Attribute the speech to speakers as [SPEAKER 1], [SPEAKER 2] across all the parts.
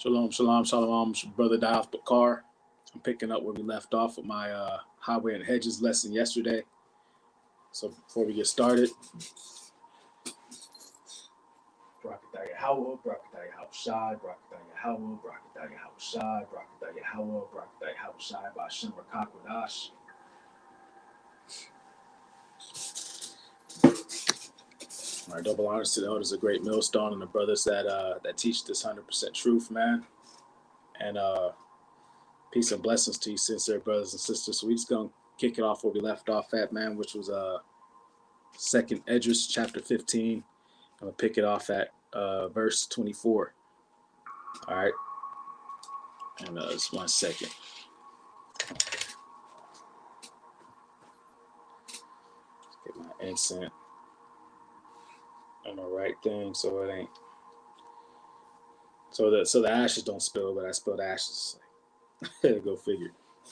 [SPEAKER 1] Shalom, shalom, shalom. It's your brother Dial Bakar. I'm picking up where we left off with my highway and hedges lesson yesterday. So before we get started, Brakatah Yahweh, Brakatah Yahushai, Brakatah Yahweh, Brakatah Yahushai, Brakatah Yahweh, Brakatah Yahushai, Ba'ashem Rakakwadash. Our double honors to the elders of Great Millstone and the brothers that teach this 100% truth, man. And peace and blessings to you, sincere brothers and sisters. So we just gonna kick it off where we left off at, man, which was Second Esdras chapter 15. I'm gonna pick it off at verse 24. All right, and just 1 second. Get my accent on the right thing, so it ain't. So the ashes don't spill, but I spilled ashes. Go figure.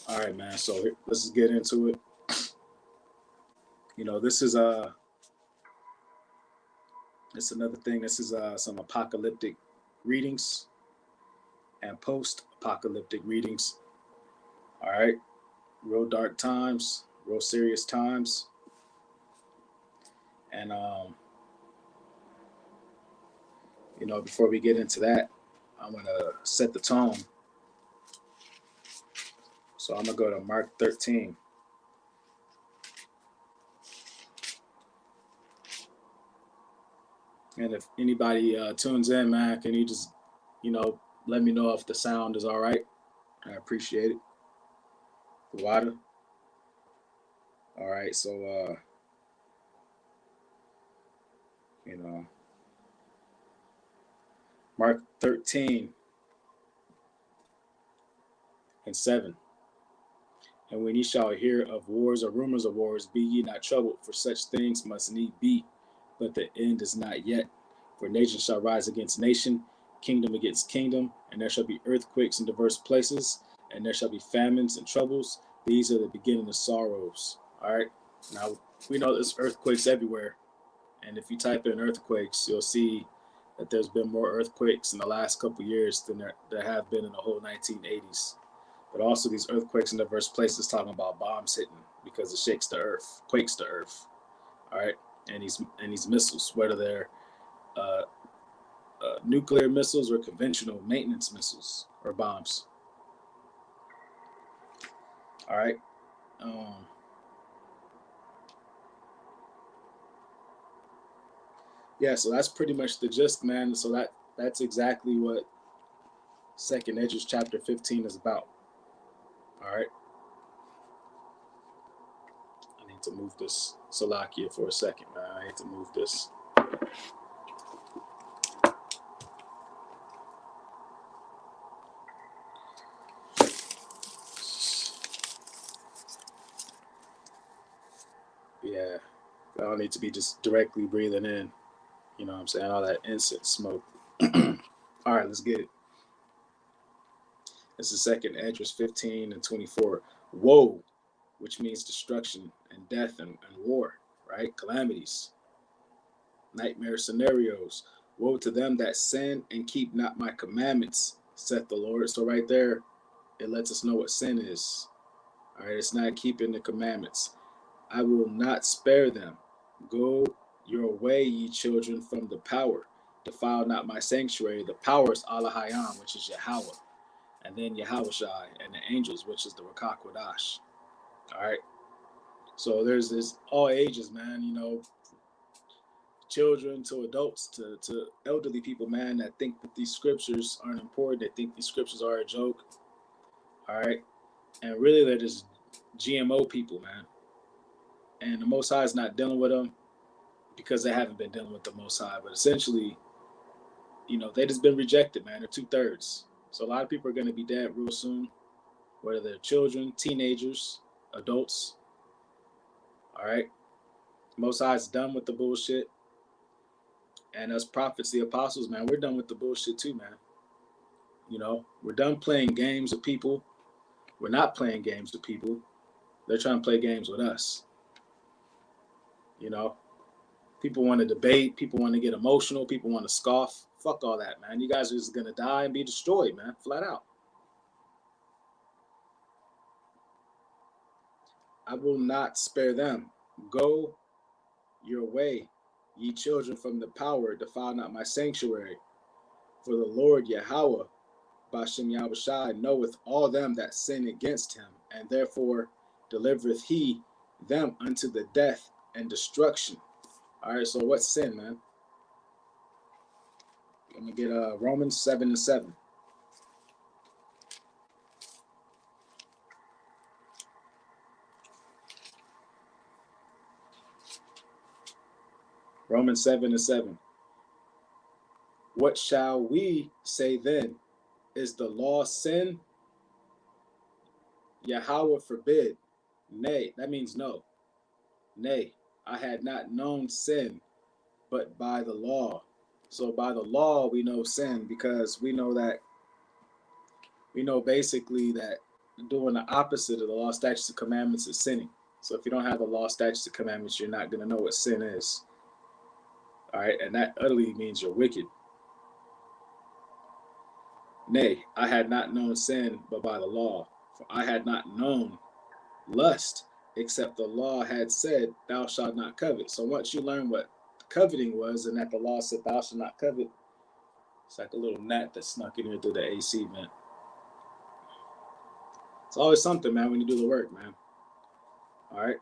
[SPEAKER 1] All right, man. So let's just get into it. You know, this is it's another thing. This is some apocalyptic readings and post-apocalyptic readings. All right, real dark times, real serious times, and you know, before we get into that, I'm gonna set the tone. So I'm gonna go to Mark 13. And if anybody tunes in, man, can you just, you know, let me know if the sound is all right? I appreciate it. The water. All right, so, you know, Mark 13 and 7. And when ye shall hear of wars or rumors of wars, be ye not troubled, for such things must need be, but the end is not yet. For nation shall rise against nation, kingdom against kingdom, and there shall be earthquakes in diverse places, and there shall be famines and troubles. These are the beginning of sorrows. All right. Now, we know there's earthquakes everywhere. And if you type in earthquakes, you'll see that there's been more earthquakes in the last couple of years than there have been in the whole 1980s. But also these earthquakes in diverse places talking about bombs hitting because it shakes the earth, quakes the earth. All right. And these missiles, whether they're nuclear missiles or conventional maintenance missiles or bombs. All right. Yeah, so that's pretty much the gist, man. So that's exactly what Second Esdras chapter 15 is about. All right. I need to move this Salakia for a second, man. I need to move this. Yeah, I don't need to be just directly breathing in. You know what I'm saying? All that incense smoke. All right, let's get it. This is Second Esdras 15 and 24. Woe, which means destruction and death and war, right? Calamities, nightmare scenarios. Woe to them that sin and keep not my commandments, saith the Lord. So right there, it lets us know what sin is. All right, it's not keeping the commandments. I will not spare them. Go your way, ye children, from the power. Defile not my sanctuary. The power is Allah Hayam, which is Yahweh. And then Yahushai and the angels, which is the Rakakwadash. All right. So there's this all ages, man, you know, children to adults to elderly people, man, that think that these scriptures aren't important. They think these scriptures are a joke. All right. And really, they're just GMO people, man. And the Most High is not dealing with them because they haven't been dealing with the Most High. But essentially, you know, they just been rejected, man. They're 2/3. So a lot of people are going to be dead real soon, whether they're children, teenagers, adults. All right. Most High is done with the bullshit. And us prophets, the apostles, man, we're done with the bullshit too, man. You know, we're done playing games with people. We're not playing games with people. They're trying to play games with us. You know, people want to debate. People want to get emotional. People want to scoff Fuck all that, man. You guys are just gonna die and be destroyed, man. Flat out. I will not spare them. Go your way, ye children from the power, defile not my sanctuary. For the Lord Yahweh, Bashem Yahushai, knoweth all them that sin against him, and therefore delivereth he them unto the death and destruction. All right, so what's sin, man? I'm gonna get Romans 7:7. Romans 7:7. What shall we say then? Is the law sin? Yahweh forbid. Nay, that means no. Nay, I had not known sin, but by the law. So by the law we know sin, because we know basically that doing the opposite of the law, statutes, and commandments is sinning. So if you don't have the law, statutes, and commandments, you're not going to know what sin is. All right, and that utterly means you're wicked. Nay, I had not known sin but by the law, for I had not known lust, except the law had said, thou shalt not covet. So once you learn what coveting was, and that the law said, thou shalt not covet, it's like a little gnat that snuck in here through the AC vent. It's always something, man, when you do the work, man. All right.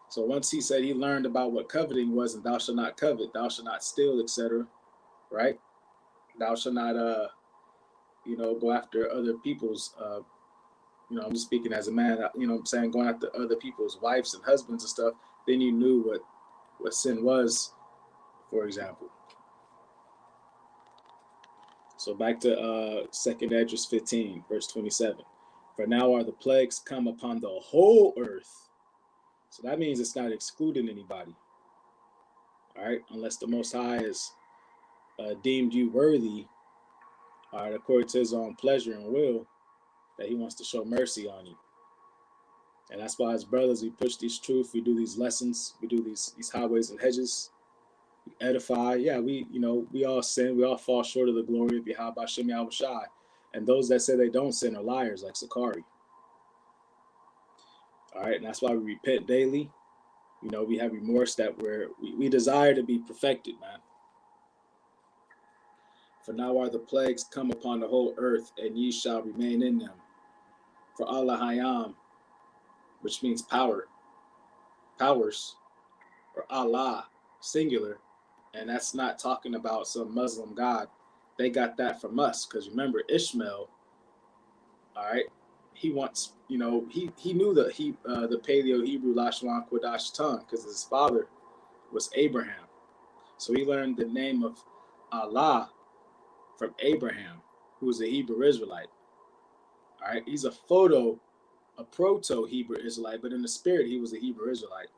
[SPEAKER 1] So once he said he learned about what coveting was, and thou shalt not covet, thou shalt not steal, etc., right? Thou shalt not, go after other people's, I'm just speaking as a man, what I'm saying, going after other people's wives and husbands and stuff. Then you knew what sin was, for example. So back to 2nd Esdras 15, verse 27. For now are the plagues come upon the whole earth. So that means it's not excluding anybody. All right, unless the Most High has deemed you worthy, all right, according to his own pleasure and will, that he wants to show mercy on you. And that's why, as brothers, we push these truth, we do these lessons, we do these highways and hedges, we edify. Yeah, we all sin, we all fall short of the glory of Yahweh Bashem Yahushai. And those that say they don't sin are liars, like Sakari. All right, and that's why we repent daily. We have remorse that we desire to be perfected, man. For now are the plagues come upon the whole earth, and ye shall remain in them. For Allah Hayam, which means powers, or Allah, singular, and that's not talking about some Muslim god. They got that from us, because remember Ishmael, all right, he wants, he knew the Paleo Hebrew Lashwan Kodash tongue, because his father was Abraham. So he learned the name of Allah from Abraham, who was a Hebrew Israelite. All right, he's a proto-Hebrew Israelite, but in the spirit, he was a Hebrew Israelite.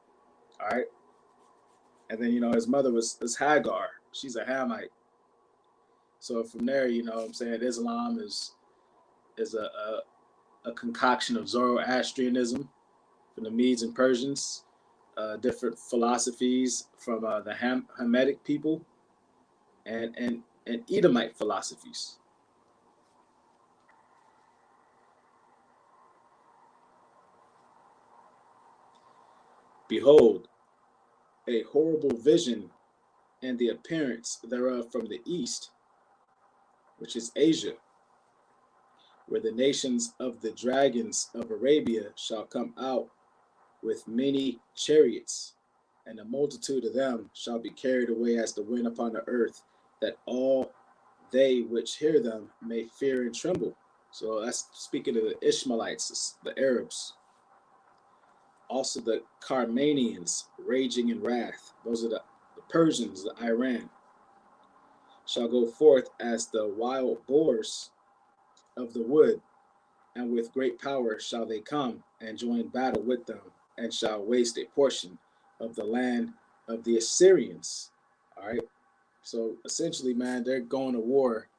[SPEAKER 1] All right. And then, his mother was Hagar. She's a Hamite. So from there, I'm saying Islam is a concoction of Zoroastrianism from the Medes and Persians, different philosophies from the Hamitic people, and Edomite philosophies. Behold, a horrible vision and the appearance thereof from the east, which is Asia, where the nations of the dragons of Arabia shall come out with many chariots, and a multitude of them shall be carried away as the wind upon the earth, that all they which hear them may fear and tremble. So that's speaking of the Ishmaelites, the Arabs. Also the Carmanians raging in wrath. Those are the Persians, the Iran. Shall go forth as the wild boars of the wood, and with great power shall they come and join battle with them, and shall waste a portion of the land of the Assyrians. All right. So essentially, man, they're going to war,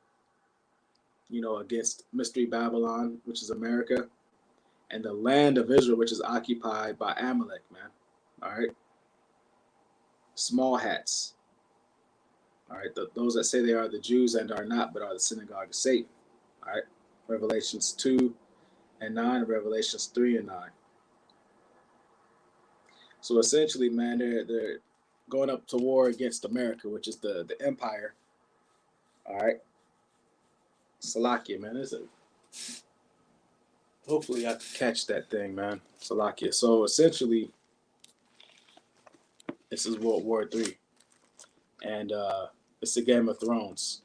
[SPEAKER 1] against Mystery Babylon, which is America, and the land of Israel, which is occupied by Amalek, man. All right. Small hats. All right, those that say they are the Jews and are not, but are the synagogue of Satan. All right, Revelations 2:9, Revelations 3:9. So essentially, man, they're going up to war against America, which is the empire. All right, Salakia, man. Hopefully I can catch that thing, man. Salakia. So essentially, this is World War III, and it's the Game of Thrones.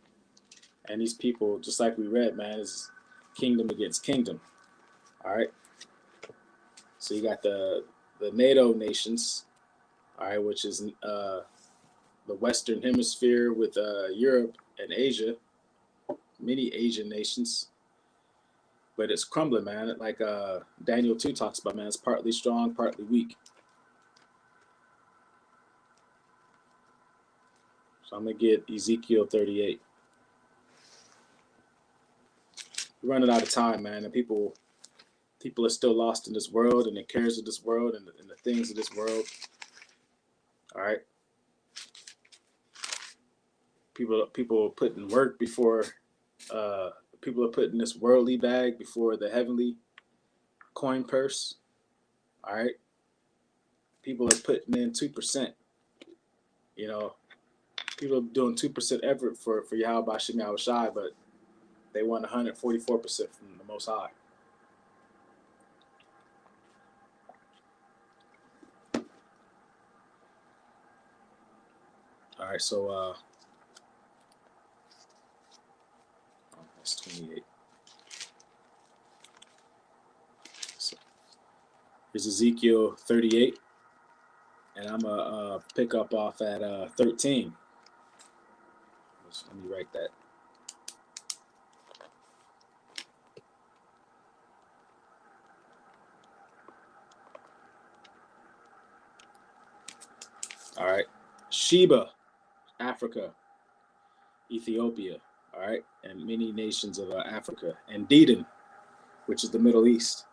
[SPEAKER 1] And these people, just like we read, man, is kingdom against kingdom. All right. So you got the NATO nations, all right, which is the Western Hemisphere with Europe and Asia, many Asian nations. But it's crumbling, man. Like Daniel 2 talks about, man, it's partly strong, partly weak. So I'm going to get Ezekiel 38. We're running out of time, man, and people are still lost in this world and the cares of this world and the things of this world. All right. People are putting work before, people are putting this worldly bag before the heavenly coin purse. All right. People are putting in 2%. You know, people are doing 2% effort for Yahweh Shem Yahweh Shai, but they want 144% from the Most High. All right, so that's 28. So here's Ezekiel 38, and I'm gonna pick up off at 13. Let me write that. All right, Sheba, Africa, Ethiopia, all right, and many nations of Africa, and Dedan, which is the Middle East,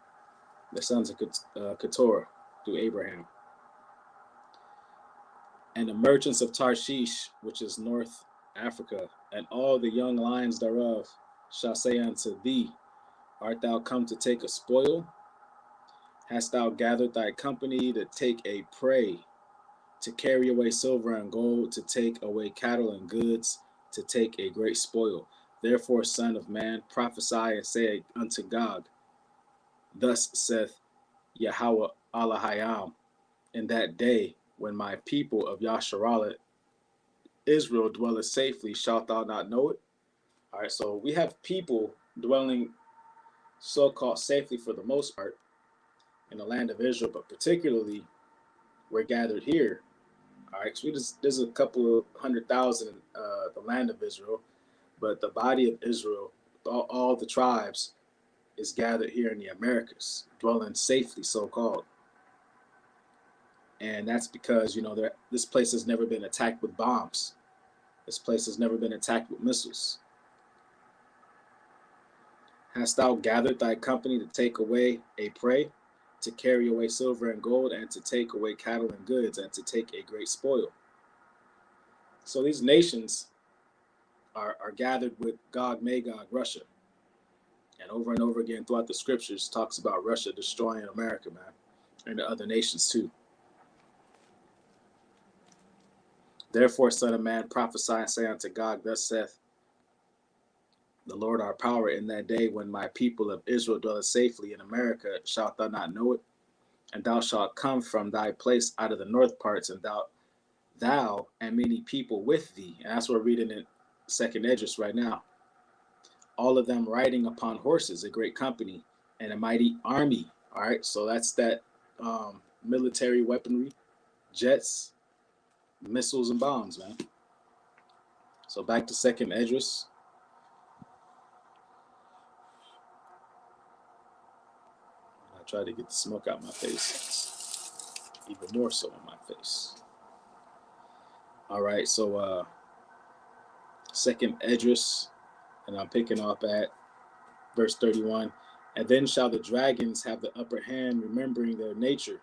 [SPEAKER 1] the sons of Keturah through Abraham, and the merchants of Tarshish, which is North Africa, and all the young lions thereof shall say unto thee, art thou come to take a spoil? Hast thou gathered thy company to take a prey, to carry away silver and gold, to take away cattle and goods, to take a great spoil? Therefore, son of man, prophesy and say unto Gog, thus saith Yahweh Elohim, in that day when my people of Yasharallah, Israel, dwelleth safely, shalt thou not know it? All right, so we have people dwelling so-called safely for the most part in the land of Israel, but particularly we're gathered here. All right, so there's a couple of 100,000 the land of Israel, but the body of Israel, all the tribes, is gathered here in the Americas, dwelling safely, so-called. And that's because, you know, this place has never been attacked with bombs. This place has never been attacked with missiles. Hast thou gathered thy company to take away a prey, to carry away silver and gold, and to take away cattle and goods, and to take a great spoil? So these nations are gathered with Gog, Magog, Russia. And over again throughout the scriptures talks about Russia destroying America, man, and the other nations too. Therefore, son of man, prophesy and say unto Gog, thus saith the Lord our power, in that day when my people of Israel dwell safely in America, shalt thou not know it? And thou shalt come from thy place out of the north parts, and thou and many people with thee. And that's what we're reading in second Esdras right now. All of them riding upon horses, a great company, and a mighty army. All right, so that's that military weaponry, jets, missiles, and bombs, man. So back to second Esdras. I try to get the smoke out my face. It's even more so on my face. All right, so second Esdras, and I'm picking up at verse 31. And then shall the dragons have the upper hand, remembering their nature.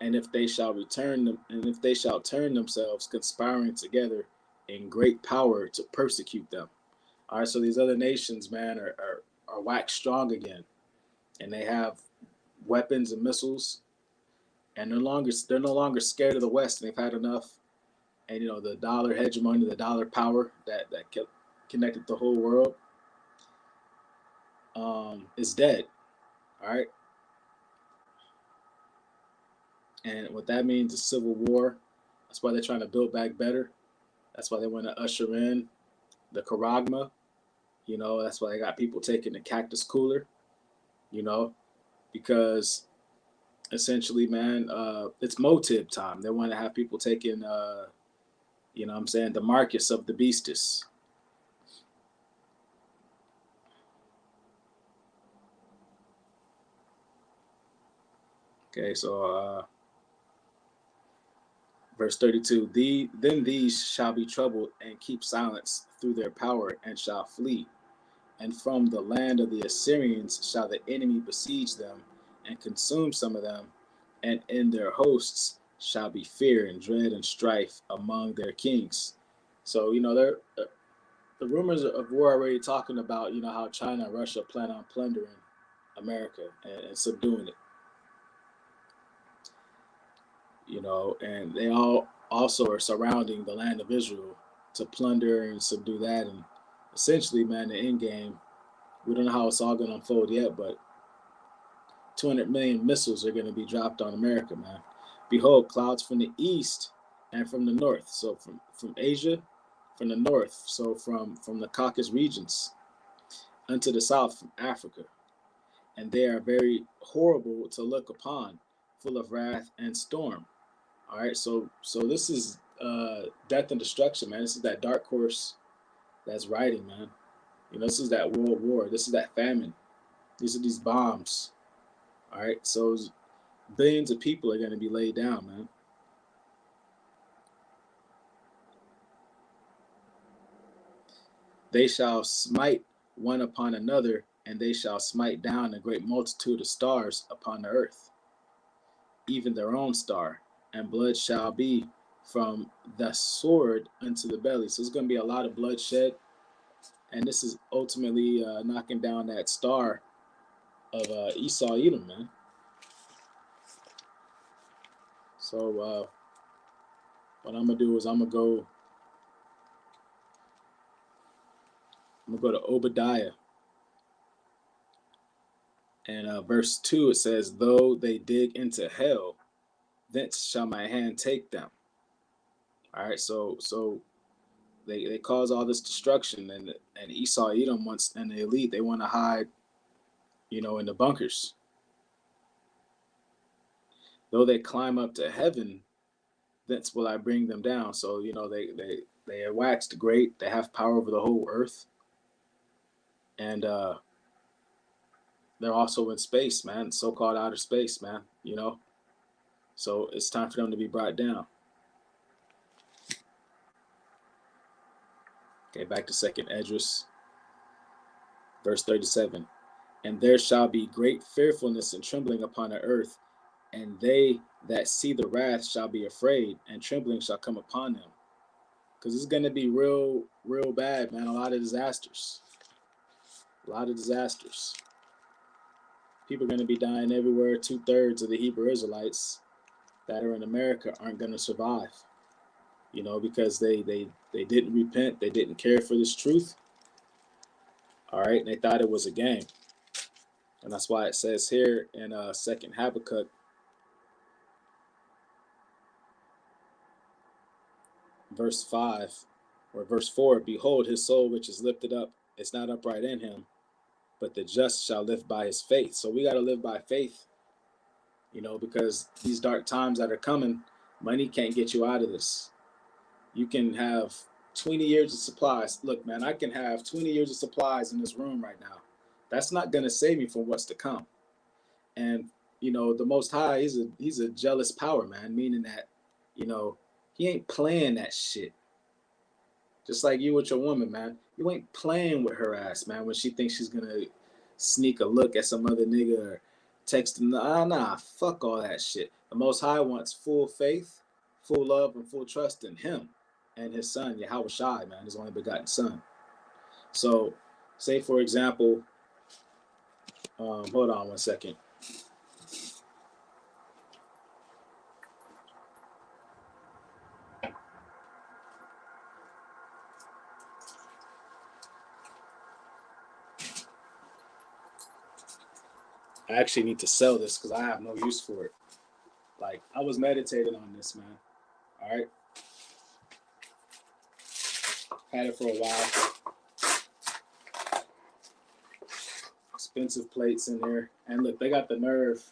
[SPEAKER 1] And if they shall turn themselves, conspiring together in great power to persecute them. All right, so these other nations, man, are waxed strong again, and they have weapons and missiles, and they're no longer scared of the West. And they've had enough, and the dollar hegemony, the dollar power that kept connected the whole world, is dead. All right, and what that means is civil war. That's why they're trying to build back better. That's why they want to usher in the charagma. That's why they got people taking the cactus cooler. Because essentially, man, it's Motive time. They want to have people taking, what I'm saying, the Marcus of the Beastus. Okay, so verse 32, then these shall be troubled and keep silence through their power and shall flee. And from the land of the Assyrians shall the enemy besiege them and consume some of them, and in their hosts shall be fear and dread and strife among their kings. So, the rumors of war already talking about, how China and Russia plan on plundering America and subduing it. And they all also are surrounding the land of Israel to plunder and subdue that. And essentially, man, the end game, we don't know how it's all going to unfold yet, but 200 million missiles are going to be dropped on America, man. Behold, clouds from the east and from the north. So from Asia, from the north. So from the Caucasus regions unto the south, from Africa. And they are very horrible to look upon, full of wrath and storm. All right, so this is death and destruction, man. This is that dark horse that's riding, man. This is that world war. This is that famine. These are these bombs. All right, so billions of people are going to be laid down, man. They shall smite one upon another, and they shall smite down a great multitude of stars upon the earth, even their own star, and blood shall be from the sword unto the belly. So it's going to be a lot of bloodshed, and this is ultimately knocking down that star of Esau Edom, man. So what I'm gonna do is I'm gonna go to Obadiah, and verse 2 it says, "Though they dig into hell, thence shall my hand take them." All right, so they cause all this destruction, and Esau Edom wants, and the elite, they want to hide, in the bunkers. Though they climb up to heaven, thence will I bring them down. So they are waxed great. They have power over the whole earth, and they're also in space, man. So-called outer space, man. So it's time for them to be brought down. Okay, back to 2nd Esdras, verse 37. And there shall be great fearfulness and trembling upon the earth, and they that see the wrath shall be afraid, and trembling shall come upon them. Because it's going to be real, real bad, man. A lot of disasters. People are going to be dying everywhere. 2/3 of the Hebrew Israelites that are in America aren't going to survive. Because they didn't repent. They didn't care for this truth. All right. And they thought it was a game. And that's why it says here in 2nd Habakkuk, verse 5 or verse 4, "Behold, his soul which is lifted up is not upright in him, but the just shall live by his faith." So we got to live by faith, because these dark times that are coming, money can't get you out of this. You can have 20 years of supplies. Look, man, I can have 20 years of supplies in this room right now. That's not going to save me from what's to come. And, the Most High, he's a jealous power, man, meaning that, he ain't playing that shit. Just like you with your woman, man. You ain't playing with her ass, man, when she thinks she's going to sneak a look at some other nigga or text him. Nah, fuck all that shit. The Most High wants full faith, full love, and full trust in him. and his son, Yahweh Shai, man, his only begotten son. So, say for example, hold on one second. I actually need to sell this because I have no use for it. Like, I was meditating on this, man. All right. Had it for a while. Expensive plates in there. And look, they got the nerve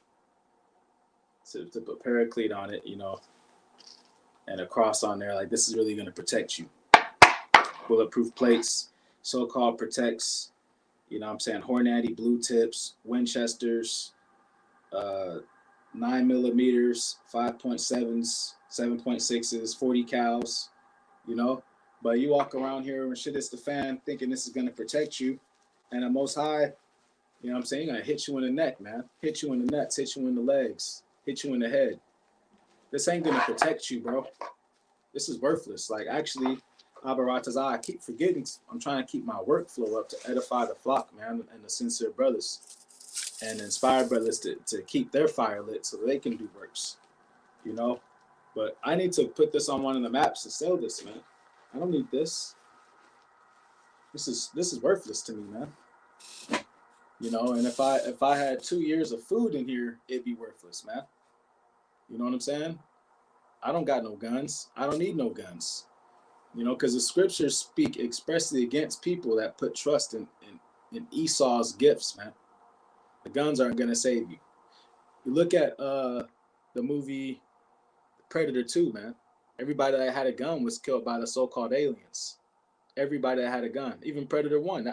[SPEAKER 1] to put paraclete on it, you know, and a cross on there. Like, this is really going to protect you. Bulletproof plates, so-called protects, you know what I'm saying, Hornady blue tips, Winchesters, 9 millimeters, 5.7s, 7.6s, 40 cals, you know. But you walk around here and shit is the fan thinking this is going to protect you. And the Most High, you know what I'm saying, going to hit you in the neck, man. Hit you in the nuts, hit you in the legs, hit you in the head. This ain't going to protect you, bro. This is worthless. Like, actually, Abaratazah, I keep forgetting. I'm trying to keep my workflow up to edify the flock, man, and the sincere brothers and inspire brothers to keep their fire lit so they can do works, you know. But I need to put this on one of the maps to sell this, man. I don't need this. This is worthless to me, man. You know, and if I had 2 years of food in here, it'd be worthless, man. You know what I'm saying? I don't got no guns. I don't need no guns. You know, because the scriptures speak expressly against people that put trust in Esau's gifts, man. The guns aren't going to save you. You look at the movie Predator 2, man. Everybody that had a gun was killed by the so-called aliens. Everybody that had a gun, even Predator 1.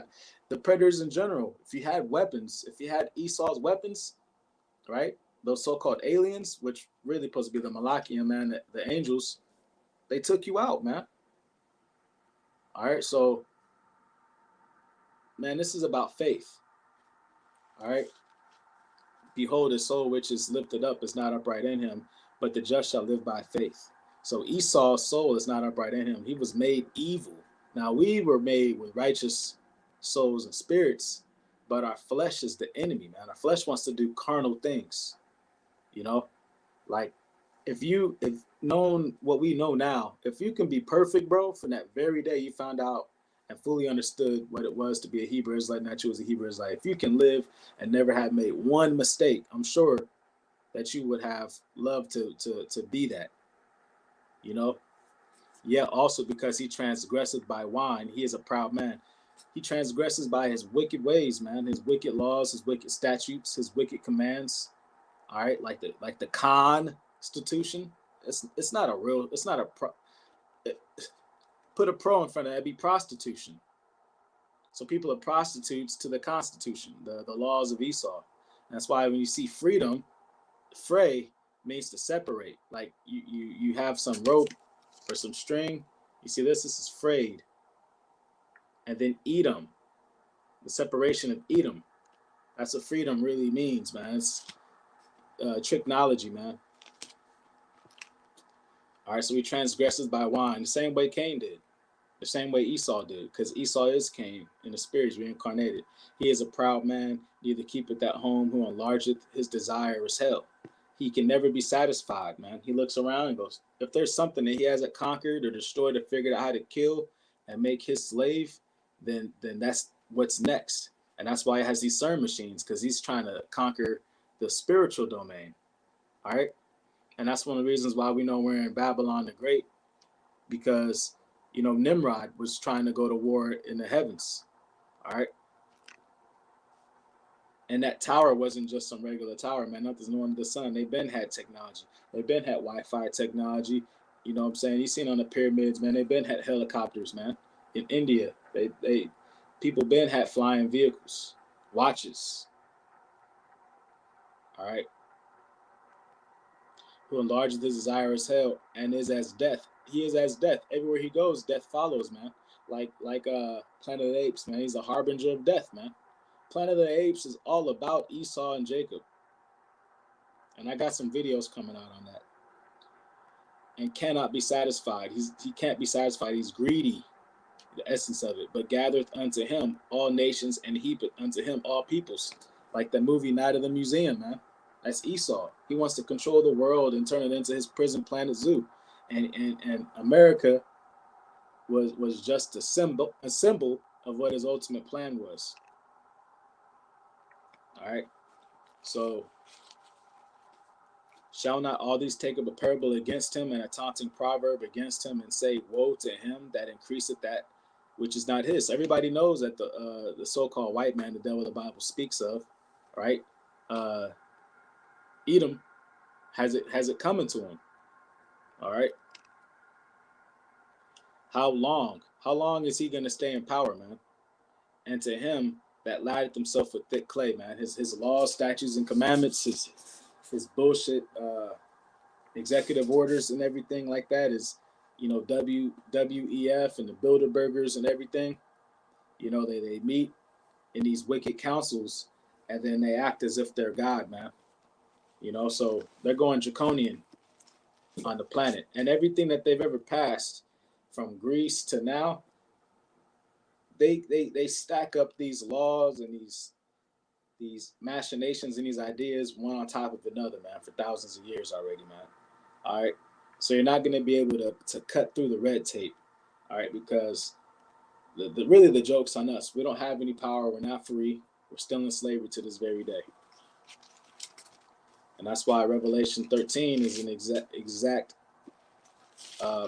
[SPEAKER 1] The Predators in general, if you had weapons, if you had Esau's weapons, right? Those so-called aliens, which really supposed to be the Malachian, man, the angels, they took you out, man. All right, so, man, this is about faith. All right. Behold, his soul which is lifted up is not upright in him, but the just shall live by faith. So Esau's soul is not upright in him. He was made evil. Now we were made with righteous souls and spirits, but our flesh is the enemy, man. Our flesh wants to do carnal things, you know? Like, if known what we know now, if you can be perfect, bro, from that very day you found out and fully understood what it was to be a Hebrew Israelite, not you as a Hebrew Israelite, if you can live and never have made one mistake, I'm sure that you would have loved to be that, you know? Yeah, also because he transgresseth by wine, he is a proud man. He transgresses by his wicked ways, man, his wicked laws, his wicked statutes, his wicked commands. All right, like the Constitution. It's not a real. It's not a pro. Put a pro in front of that, it'd be prostitution. So people are prostitutes to the Constitution, the laws of Esau. That's why when you see freedom, fray means to separate. Like you have some rope or some string. You see this is frayed. And then Edom, the separation of Edom. That's what freedom really means, man. It's tricknology, man. All right, so he transgresses by wine, the same way Cain did, the same way Esau did, because Esau is Cain in the spirit, reincarnated. He is a proud man, neither keepeth at home, who enlargeth his desire is hell. He can never be satisfied, man. He looks around and goes, if there's something that he hasn't conquered or destroyed or figured out how to kill and make his slave, then that's what's next. And that's why he has these CERN machines, because he's trying to conquer the spiritual domain. All right. And that's one of the reasons why we know we're in Babylon the Great, because, you know, Nimrod was trying to go to war in the heavens. All right. And that tower wasn't just some regular tower, man. Nothing's new under the sun. They've been had technology. They've been had Wi-Fi technology. You know what I'm saying? You seen on the pyramids, man. They've been had helicopters, man. In India, they people been had flying vehicles, watches. All right. Who enlarges his desire as hell and is as death. He is as death. Everywhere he goes, death follows, man. Like Planet of the Apes, man. He's a harbinger of death, man. Planet of the Apes is all about Esau and Jacob. And I got some videos coming out on that. and cannot be satisfied. He can't be satisfied. He's greedy, the essence of it. But gathereth unto him all nations and heapeth unto him all peoples. Like the movie Night of the Museum, man. That's Esau. He wants to control the world and turn it into his prison planet zoo. And America was just a symbol of what his ultimate plan was. All right. So shall not all these take up a parable against him and a taunting proverb against him and say, woe to him that increaseth that which is not his? Everybody knows that the so-called white man, the devil the Bible speaks of, right? Edom has it coming to him. All right. How long is he gonna stay in power, man? And to him that ladeth himself with thick clay, man, his laws, statutes, and commandments, his bullshit executive orders and everything like that is, WEF and the Bilderbergers and everything. They meet in these wicked councils and then they act as if they're God, man. So they're going draconian on the planet, and everything that they've ever passed from Greece to now, they stack up these laws and these machinations and these ideas one on top of another, man, for thousands of years already, man. All right. So you're not going to be able to cut through the red tape. All right. Because really the joke's on us. We don't have any power. We're not free. We're still in slavery to this very day. And that's why Revelation 13 is an exact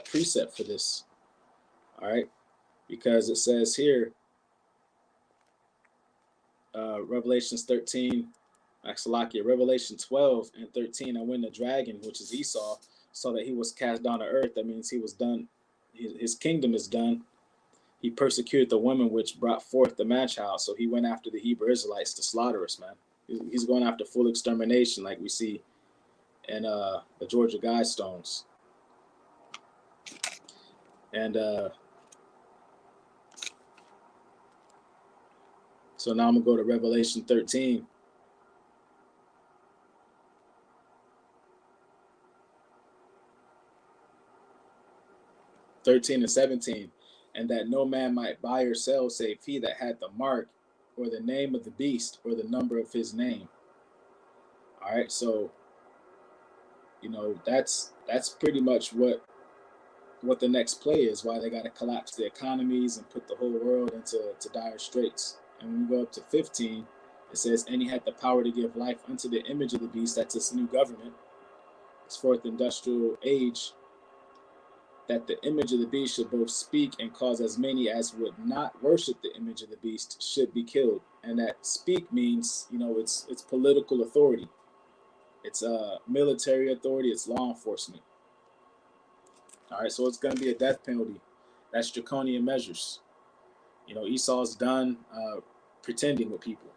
[SPEAKER 1] precept for this. All right. Because it says here, Revelation 13, Revelation 12 and 13, and when the dragon, which is Esau, saw that he was cast down to earth, that means he was done. His kingdom is done. He persecuted the woman which brought forth the man-child. So he went after the Hebrew Israelites to slaughter us, man. He's going after full extermination, like we see in the Georgia Guidestones. And so now I'm going to go to Revelation 13. And 17, and that no man might buy or sell save he that had the mark or the name of the beast or the number of his name. All right, so that's pretty much what the next play is, why they got to collapse the economies and put the whole world into dire straits. And when we go up to 15, it says, and he had the power to give life unto the image of the beast. That's this new government, this fourth industrial age, that the image of the beast should both speak and cause as many as would not worship the image of the beast should be killed. And that speak means, it's political authority. It's military authority. It's law enforcement. All right, so it's going to be a death penalty. That's draconian measures. Esau's done pretending with people.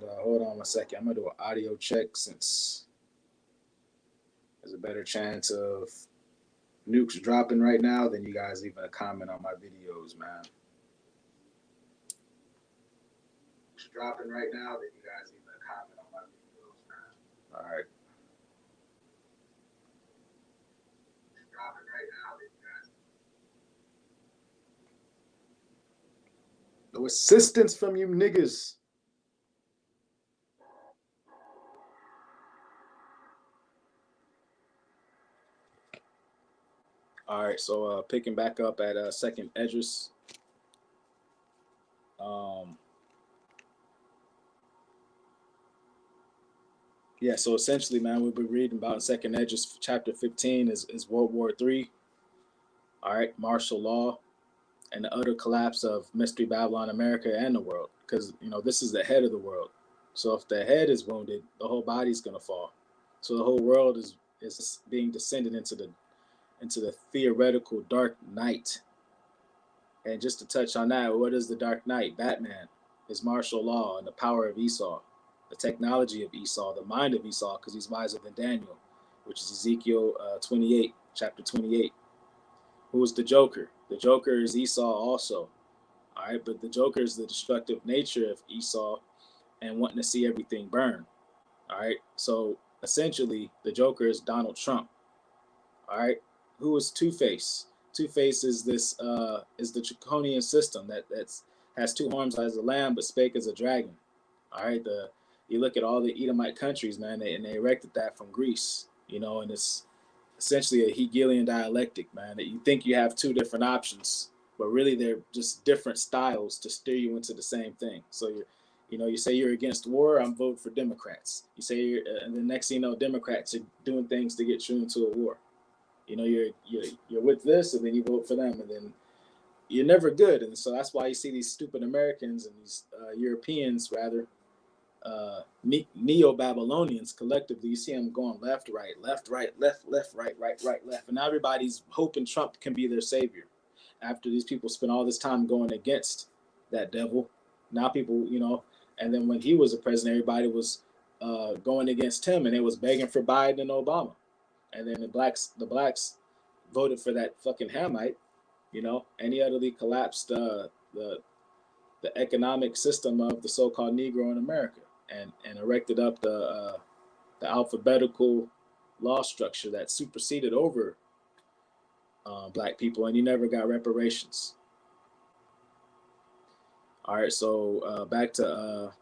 [SPEAKER 1] And hold on one second. I'm going to do an audio check since there's a better chance of nukes dropping right now than you guys leaving a comment on my videos, man. Nukes dropping right now than you guys leaving a comment on my videos, man. All right. Dropping right now than you guys. No assistance from you niggas. All right, so picking back up at Second Esdras. Yeah, so essentially, man, we've been reading about in Second Esdras chapter 15 is World War III. All right, martial law and the utter collapse of Mystery Babylon, America, and the world. Because, this is the head of the world. So if the head is wounded, the whole body's going to fall. So the whole world is being descended into the theoretical dark night. And just to touch on that, what is the dark night? Batman, his martial law, and the power of Esau, the technology of Esau, the mind of Esau, because he's wiser than Daniel, which is Ezekiel 28, chapter 28. Who is the Joker? The Joker is Esau also. All right, but the Joker is the destructive nature of Esau, and wanting to see everything burn. All right. So essentially, the Joker is Donald Trump. All right. Who is Two Face? Two Face is is the draconian system that's has two arms as a lamb but spake as a dragon. All right. You look at all the Edomite countries, man, and they erected that from Greece. And it's essentially a Hegelian dialectic, man. That you think you have two different options, but really they're just different styles to steer you into the same thing. So you say you're against war, I'm voting for Democrats. You say and the next thing you know, Democrats are doing things to get you into a war. You're with this, and then you vote for them, and then you're never good. And so that's why you see these stupid Americans and these Europeans, rather, Neo-Babylonians collectively, you see them going left, right, left, right, left, left, right, right, right, left. And now everybody's hoping Trump can be their savior. After these people spend all this time going against that devil, now people, and then when he was a president, everybody was going against him, and they was begging for Biden and Obama. And then the blacks voted for that fucking Hamite, and he utterly collapsed the economic system of the so-called Negro in America, and erected up the alphabetical law structure that superseded over black people, and you never got reparations. All right, so back to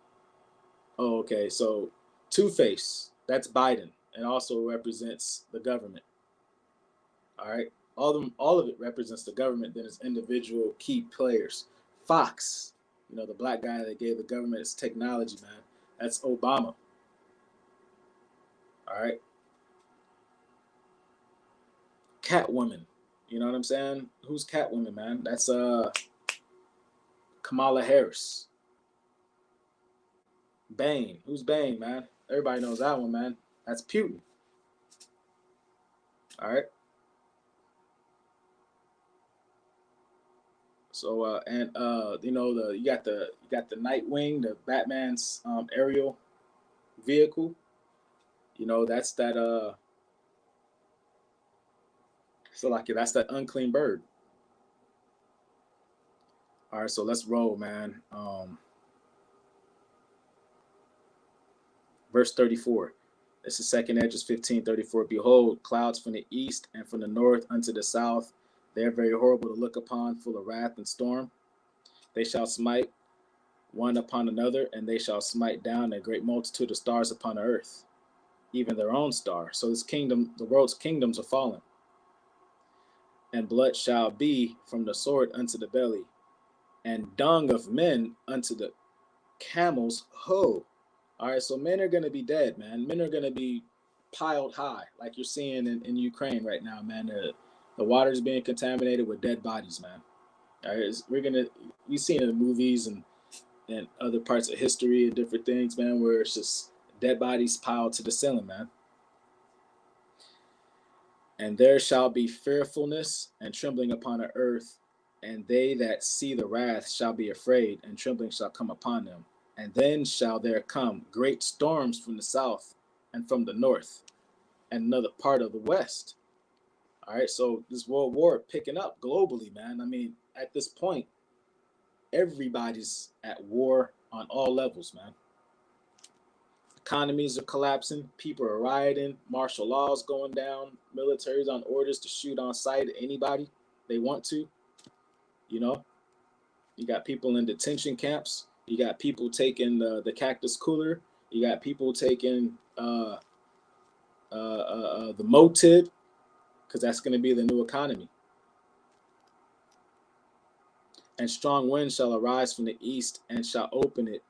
[SPEAKER 1] okay, so Two-Face, that's Biden, and also represents the government. All right, all of it represents the government. Then it's individual key players. Fox, the black guy that gave the government its technology, man. That's Obama. All right. Catwoman. You know what I'm saying? Who's Catwoman, man? That's Kamala Harris. Bane. Who's Bane, man? Everybody knows that one, man. That's Putin. All right. So you got the Nightwing, the Batman's aerial vehicle. That's that that's that unclean bird. All right, so let's roll, man. Verse 34. This is second Edges 15:34. Behold, clouds from the east and from the north unto the south. They are very horrible to look upon, full of wrath and storm. They shall smite one upon another, and they shall smite down a great multitude of stars upon the earth, even their own star. So this kingdom, the world's kingdoms are fallen. And blood shall be from the sword unto the belly, and dung of men unto the camel's hoe. All right, so men are going to be dead, man. Men are going to be piled high, like you're seeing in Ukraine right now, man. The water's being contaminated with dead bodies, man. All right, we've seen it in movies and other parts of history and different things, man, where it's just dead bodies piled to the ceiling, man. And there shall be fearfulness and trembling upon the earth, and they that see the wrath shall be afraid, and trembling shall come upon them. And then shall there come great storms from the south and from the north, and another part of the west. All right, so this world war picking up globally, man. I mean, at this point, everybody's at war on all levels, man. Economies are collapsing, people are rioting, martial laws going down, military's on orders to shoot on sight at anybody they want to. You got people in detention camps. You got people taking the cactus cooler. You got people taking the Motib, because that's going to be the new economy. And strong wind shall arise from the east and shall open it,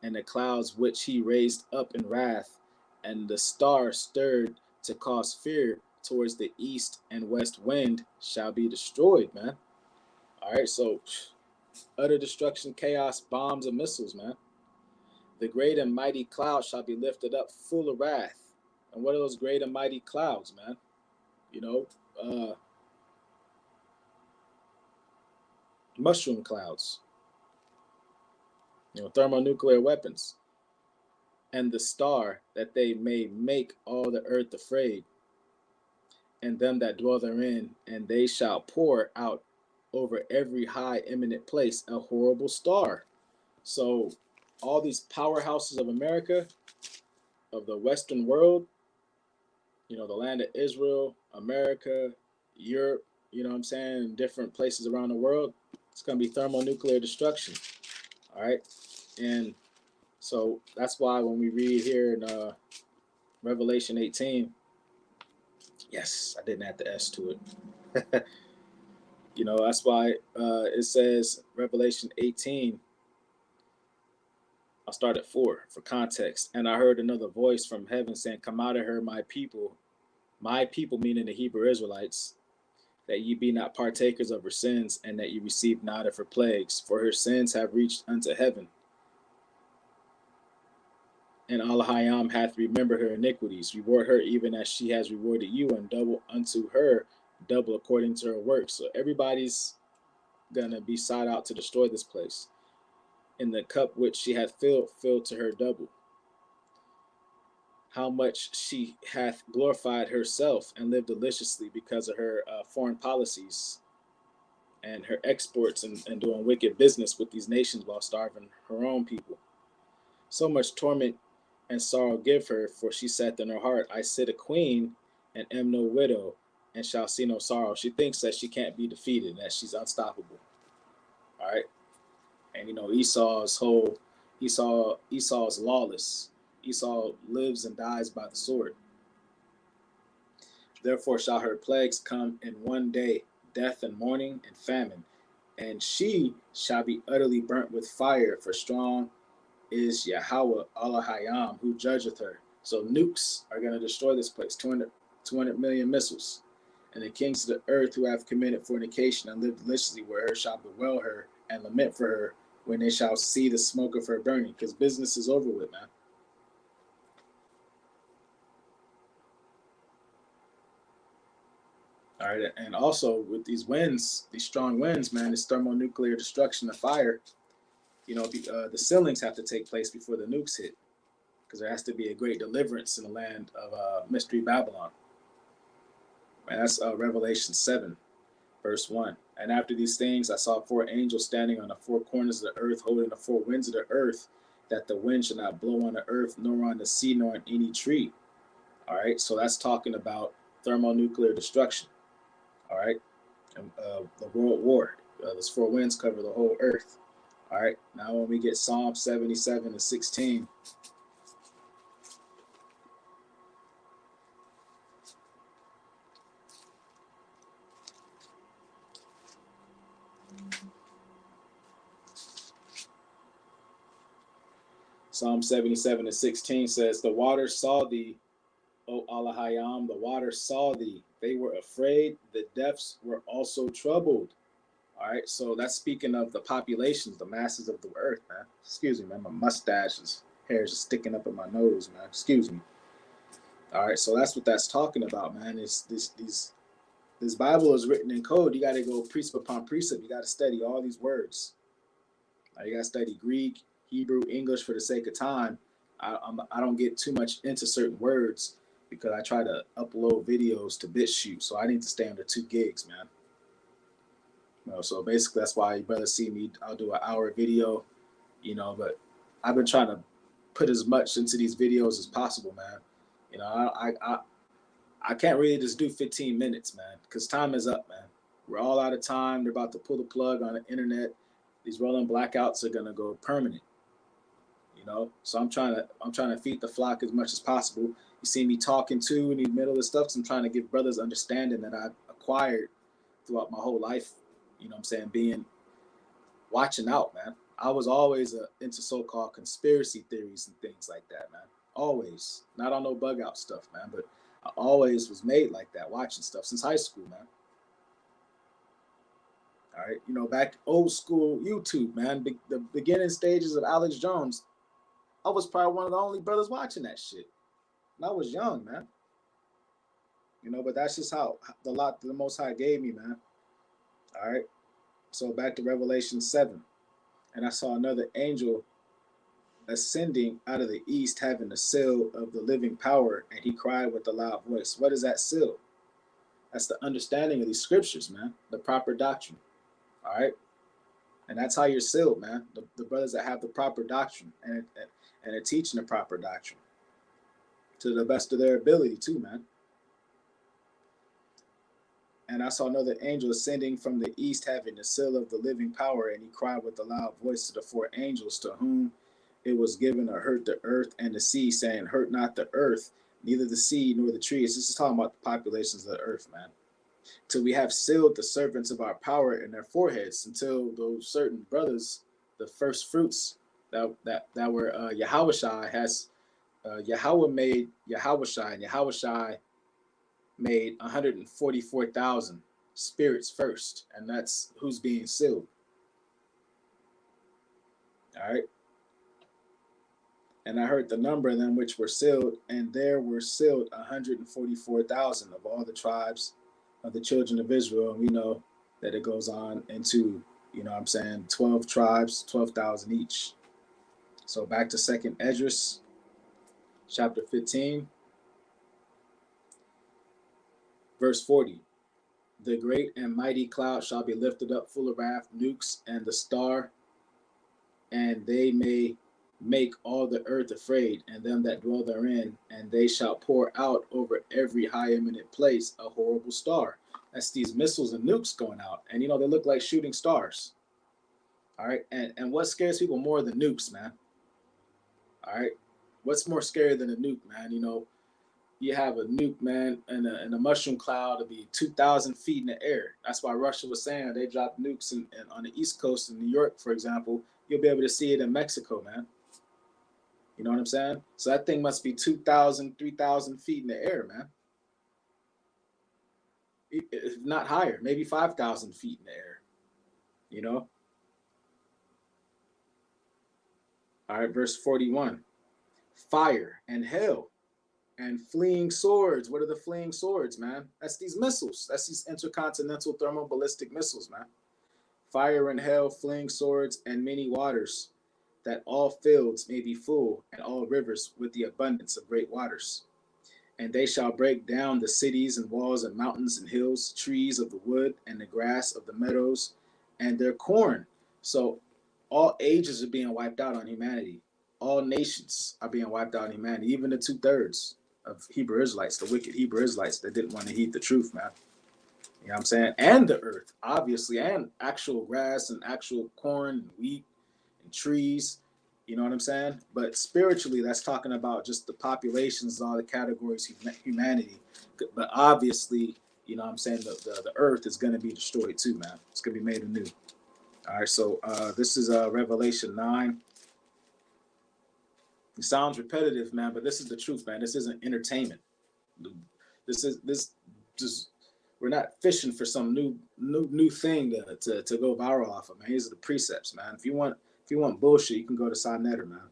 [SPEAKER 1] and the clouds which he raised up in wrath, and the star stirred to cause fear towards the east and west wind shall be destroyed, man. All right, so utter destruction, chaos, bombs, and missiles, man. The great and mighty cloud shall be lifted up full of wrath. And what are those great and mighty clouds, man? Mushroom clouds, thermonuclear weapons. And the star, that they may make all the earth afraid, and them that dwell therein, and they shall pour out over every high eminent place a horrible star. So all these powerhouses of America, of the Western world, the land of Israel, America, Europe, you know what I'm saying, different places around the world, it's going to be thermonuclear destruction. All right. And so that's why when we read here in Revelation 18, yes, I didn't add the S to it. That's why it says Revelation 18. I'll start at 4 for context. And I heard another voice from heaven saying, "Come out of her, my people," meaning the Hebrew Israelites, "that ye be not partakers of her sins, and that ye receive not of her plagues, for her sins have reached unto heaven. And Allahayam hath remembered her iniquities. Reward her even as she has rewarded you, and double unto her, double according to her works." So everybody's gonna be sought out to destroy this place. "In the cup which she hath filled to her double. How much she hath glorified herself and lived deliciously because of her foreign policies and her exports and doing wicked business with these nations while starving her own people. So much torment and sorrow give her, for she saith in her heart, I sit a queen and am no widow and shall see no sorrow." She thinks that she can't be defeated, that she's unstoppable. All right. And Esau's lawless. Esau lives and dies by the sword. "Therefore shall her plagues come in one day, death and mourning and famine, and she shall be utterly burnt with fire, for strong is Yahweh Allahayam, who judgeth her." So nukes are going to destroy this place, 200 million missiles. "And the kings of the earth who have committed fornication and lived deliciously with her shall bewail her and lament for her when they shall see the smoke of her burning," because business is over with, man. All right. And also with these winds, these strong winds, man, this thermonuclear destruction of fire, the sealings have to take place before the nukes hit, because there has to be a great deliverance in the land of Mystery Babylon. And that's Revelation 7, verse 1. "And after these things, I saw 4 angels standing on the 4 corners of the earth, holding the 4 winds of the earth, that the wind should not blow on the earth, nor on the sea, nor on any tree." All right. So that's talking about thermonuclear destruction. All right. And, the world war. Those 4 winds cover the whole earth. All right. Now when we get Psalm 77 and 16. Psalm 77 and 16 says, "The waters saw thee, O Allahayam, the waters saw thee. They were afraid. The depths were also troubled." All right. So that's speaking of the populations, the masses of the earth, man. Excuse me, man. My mustache is hair is just sticking up in my nose, man. Excuse me. All right. So that's what that's talking about, man. It's this Bible is written in code. You got to go precept upon precept. You got to study all these words. You got to study Greek, Hebrew, English for the sake of time. I don't get too much into certain words because I try to upload videos to BitChute, so I need to stay under 2 gigs, man. So basically, that's why you better see me. I'll do an hour video, but I've been trying to put as much into these videos as possible, man. I can't really just do 15 minutes, man, because time is up, man. We're all out of time. They're about to pull the plug on the internet. These rolling blackouts are gonna go permanent, So I'm trying to feed the flock as much as possible. You see me talking too in the middle of stuff, so I'm trying to give brothers understanding that I've acquired throughout my whole life. I'm saying, watching out, man. I was always into so-called conspiracy theories and things like that, man. Always. Not on no bug out stuff, man, but I always was made like that, watching stuff since high school, man. All right. Back old school YouTube, man. The beginning stages of Alex Jones, I was probably one of the only brothers watching that shit. And I was young, man. But that's just how the Most High gave me, man. All right. So back to Revelation 7. "And I saw another angel ascending out of the east, having the seal of the living power, and he cried with a loud voice." What is that seal? That's the understanding of these scriptures, man. The proper doctrine. All right. And that's how you're sealed, man. The brothers that have the proper doctrine and are teaching the proper doctrine to the best of their ability, too, man. And I saw another angel ascending from the east, having the seal of the living power, and he cried with a loud voice to the four angels to whom it was given to hurt the earth and the sea, saying, hurt not the earth, neither the sea nor the trees. This is talking about the populations of the earth, man. Till we have sealed the servants of our power in their foreheads, until those certain brothers, the first fruits that were Yahushua has Yahweh made Yahushua, and Yahushua made 144,000 spirits first, and that's who's being sealed. All right. And I heard the number of them which were sealed, and there were sealed 144,000 of all the tribes of the children of Israel. And we know that it goes on into, 12 tribes, 12,000 each. So back to 2nd Esdras, chapter 15, verse 40. The great and mighty cloud shall be lifted up, full of wrath, nukes, and the star, and they may make all the earth afraid, and them that dwell therein, and they shall pour out over every high eminent place a horrible star. That's these missiles and nukes going out, and they look like shooting stars. All right, and what scares people more than nukes, man? All right, what's more scary than a nuke, man? You have a nuke, man, and a mushroom cloud to be 2,000 feet in the air. That's why Russia was saying they dropped nukes on the East Coast in New York, for example. You'll be able to see it in Mexico, man. You know what I'm saying? So that thing must be 2,000, 3,000 feet in the air, man. If not higher, maybe 5,000 feet in the air. All right, verse 41. Fire and hell and fleeing swords. What are the fleeing swords, man? That's these missiles. That's these intercontinental thermal ballistic missiles, man. Fire and hell, fleeing swords, and many waters, that all fields may be full, and all rivers with the abundance of great waters. And they shall break down the cities and walls and mountains and hills, trees of the wood and the grass of the meadows, and their corn. So all ages are being wiped out on humanity. All nations are being wiped out on humanity, even the 2/3 of Hebrew Israelites, the wicked Hebrew Israelites that didn't want to heed the truth, man. You know what I'm saying? And the earth, obviously, and actual grass and actual corn and wheat and trees. You know what I'm saying? But spiritually, that's talking about just the populations, all the categories of humanity. But obviously, you know what I'm saying, the earth is going to be destroyed too, man. It's going to be made anew. All right, so this is Revelation 9. It sounds repetitive, man, but this is the truth, man. This isn't entertainment. This just we're not fishing for some new thing to go viral off of, man. These are the precepts, man. If you want bullshit, you can go to Sitdown, man.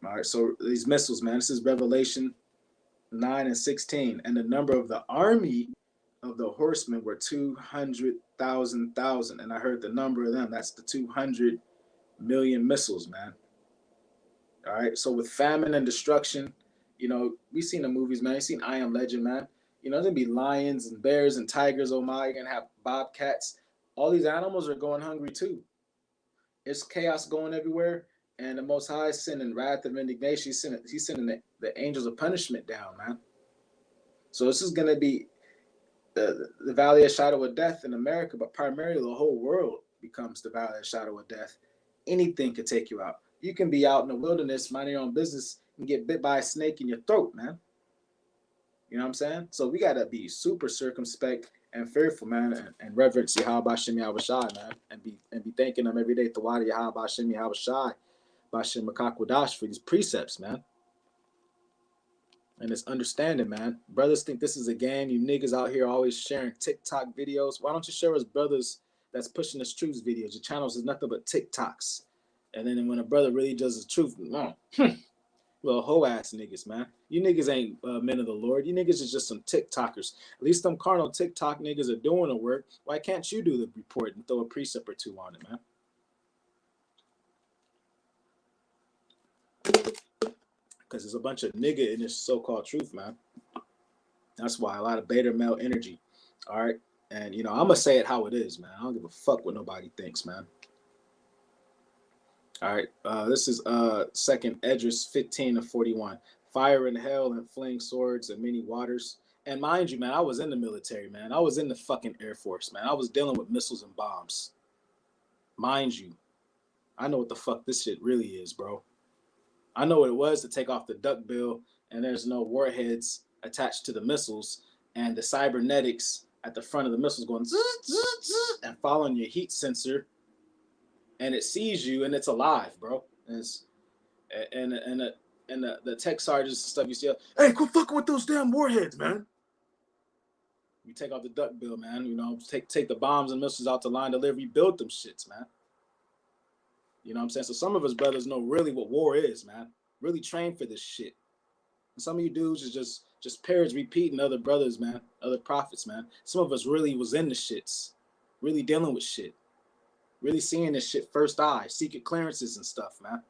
[SPEAKER 1] All right, so these missiles, man. This is Revelation 9 and 16, and the number of the army of the horsemen were 200,000. And I heard the number of them. That's the 200 million missiles, man. All right. So with famine and destruction, we've seen the movies, man. You've seen I Am Legend, man. There's gonna be lions and bears and tigers. Oh my, you're gonna have bobcats. All these animals are going hungry too. It's chaos going everywhere, and the Most High is sending wrath of indignation. He's sending the angels of punishment down, man. So this is gonna be the valley of shadow of death in America, but primarily the whole world becomes the valley of shadow of death. Anything could take you out. You can be out in the wilderness, minding your own business, and get bit by a snake in your throat, man. You know what I'm saying? So we gotta be super circumspect and fearful, man, and reverence Yahweh Bashem Yahushai, man, and be thanking him every day. Tawadi Yahweh Bashem Yahushai, Bashem Makakwadash for these precepts, man. And it's understanding, man. Brothers think this is a game. You niggas out here always sharing TikTok videos. Why don't you share us brothers that's pushing this truth videos? Your channels is nothing but TikToks. And then when a brother really does the truth, little hoe ass niggas, man. You niggas ain't men of the Lord. You niggas is just some TikTokers. At least them carnal TikTok niggas are doing the work. Why can't you do the report and throw a precept or two on it, man? Because there's a bunch of nigga in this so-called truth, man. That's why a lot of beta male energy. All right. And, you know, I'm going to say it how it is, man. I don't give a fuck what nobody thinks, man. All right. This is second Edris 15-41. Fire and hell and flaming swords and many waters. And mind you, man, I was in the military, man. I was in the fucking Air Force, man. I was dealing with missiles and bombs. Mind you, I know what the fuck this shit really is, bro. I know what it was to take off the duck bill and there's no warheads attached to the missiles and the cybernetics at the front of the missiles going zzz, zzz, zzz, and following your heat sensor, and it sees you and it's alive, bro. And it's, and the tech sergeants and stuff, you see, hey, quit fucking with those damn warheads, man. You take off the duck bill, man. You know, take the bombs and missiles out to line delivery, build them shits, man. You know what I'm saying? So some of us brothers know really what war is, man. Really trained for this shit. And some of you dudes is just parrots repeating other brothers, man, other prophets, man. Some of us really was in the shits, really dealing with shit, really seeing this shit first eye, secret clearances and stuff, man.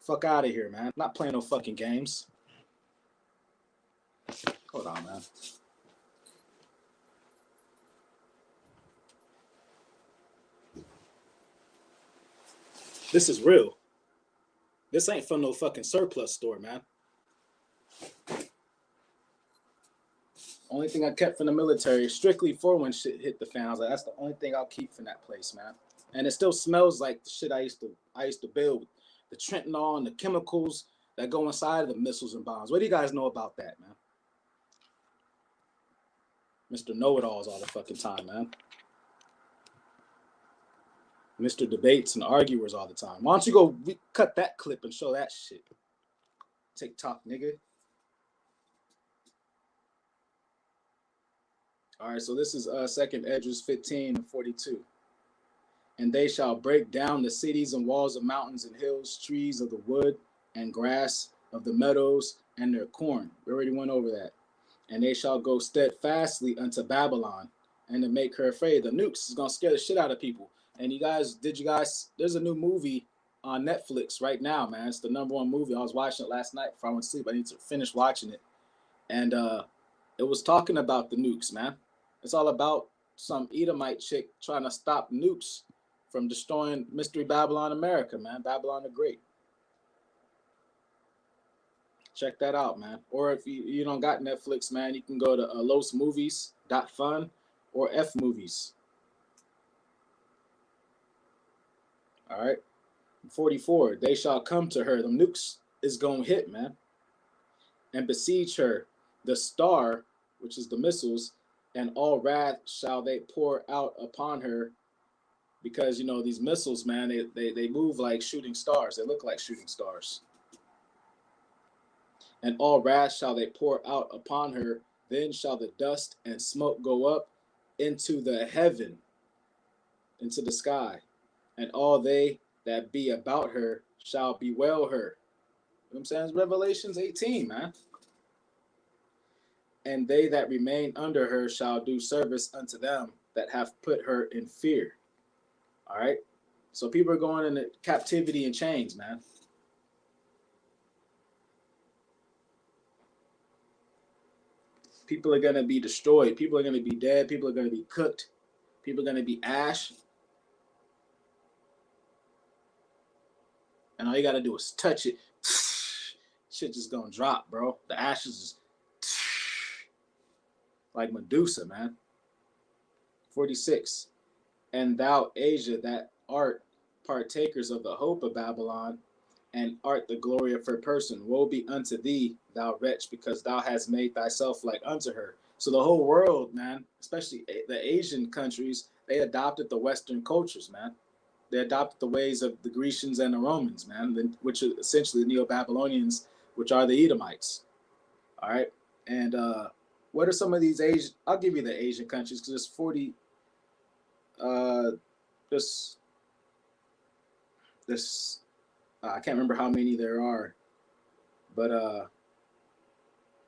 [SPEAKER 1] Fuck out of here, man. Not playing no fucking games. Hold on, man. This is real. This ain't from no fucking surplus store, man. Only thing I kept from the military, strictly for when shit hit the fan. I was like, that's the only thing I'll keep from that place, man. And it still smells like the shit I used to build. The Trentonol and the chemicals that go inside of the missiles and bombs. What do you guys know about that, man? Mr. Know-it-alls all the fucking time, man. Mr. Debates and arguers all the time. Why don't you go cut that clip and show that shit? TikTok, nigga. All right, so this is second Edges 15-42. And they shall break down the cities and walls of mountains and hills, trees of the wood and grass of the meadows and their corn. We already went over that. And they shall go steadfastly unto Babylon and to make her afraid. The nukes is going to scare the shit out of people. And you guys, there's a new movie on Netflix right now, man. It's the #1 movie. I was watching it last night before I went to sleep. I need to finish watching it. And it was talking about the nukes, man. It's all about some Edomite chick trying to stop nukes from destroying Mystery Babylon America, man. Babylon the Great. Check that out, man. Or if you don't got Netflix, man, you can go to losmovies.fun or fmovies. All right. 44, they shall come to her. The nukes is going to hit, man. And besiege her. The star, which is the missiles, and all wrath shall they pour out upon her. Because, you know, these missiles, man, they move like shooting stars. They look like shooting stars. And all wrath shall they pour out upon her. Then shall the dust and smoke go up into the heaven, into the sky. And all they that be about her shall bewail her. You know what I'm saying? It's Revelations 18, man. And they that remain under her shall do service unto them that have put her in fear. All right? So people are going into captivity and chains, man. People are going to be destroyed. People are going to be dead. People are going to be cooked. People are going to be ash. And all you got to do is touch it. Shit just going to drop, bro. The ashes is like Medusa, man. 46. And thou, Asia, that art partakers of the hope of Babylon, and art the glory of her person. Woe be unto thee, thou wretch, because thou hast made thyself like unto her. So the whole world, man, especially the Asian countries, they adopted the Western cultures, man. They adopted the ways of the Grecians and the Romans, man, which are essentially the Neo-Babylonians, which are the Edomites. All right. And what are some of these Asian? I'll give you the Asian countries because there's 40. This I can't remember how many there are, but